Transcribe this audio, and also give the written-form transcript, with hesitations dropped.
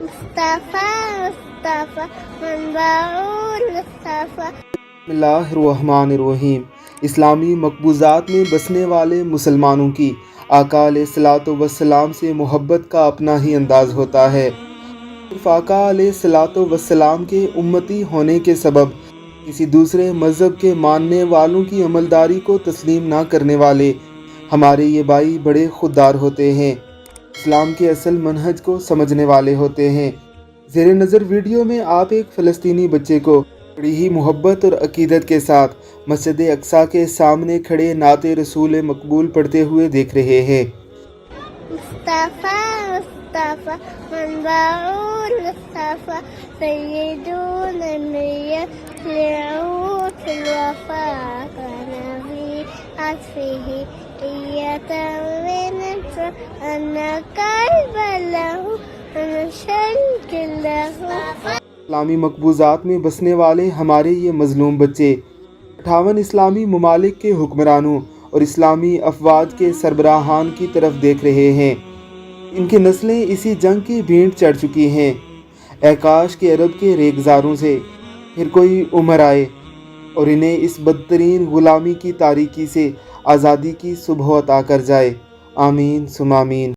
مصطفیٰ مصطفیٰ منبعول مصطفیٰ۔ بسم اللہ الرحمن الرحیم۔ اسلامی مقبوضات میں بسنے والے مسلمانوں کی آقا علیہ الصلوۃ والسلام سے محبت کا اپنا ہی انداز ہوتا ہے۔ صرف آقا علیہ الصلوۃ والسلام کے امتی ہونے کے سبب کسی دوسرے مذہب کے ماننے والوں کی عملداری کو تسلیم نہ کرنے والے ہمارے یہ بھائی بڑے خوددار ہوتے ہیں، اسلام کے اصل منہج کو سمجھنے والے ہوتے ہیں۔ زیر نظر ویڈیو میں آپ ایک فلسطینی بچے کو بڑی ہی محبت اور عقیدت کے ساتھ مسجد aqsa کے سامنے کھڑے نعت رسول مقبول پڑھتے ہوئے دیکھ رہے ہیں۔ مصطفیٰ مصطفیٰ منبعول مصطفیٰ سیدون یطلعون فی الوفا کنبی عطفہ یتمنت ان قلب له انشل له۔ اسلامی مقبوضات میں بسنے والے ہمارے یہ مظلوم بچے 58 اسلامی ممالک کے حکمرانوں اور اسلامی افواج کے سربراہان کی طرف دیکھ رہے ہیں۔ ان کی نسلیں اسی جنگ کی بھینٹ چڑھ چکی ہیں۔ اے کاش کہ عرب کے ریگزاروں سے پھر کوئی عمر آئے اور انہیں اس بدترین غلامی کی تاریکی سے آزادی کی صبح عطا کر جائے۔ آمین ثم آمین۔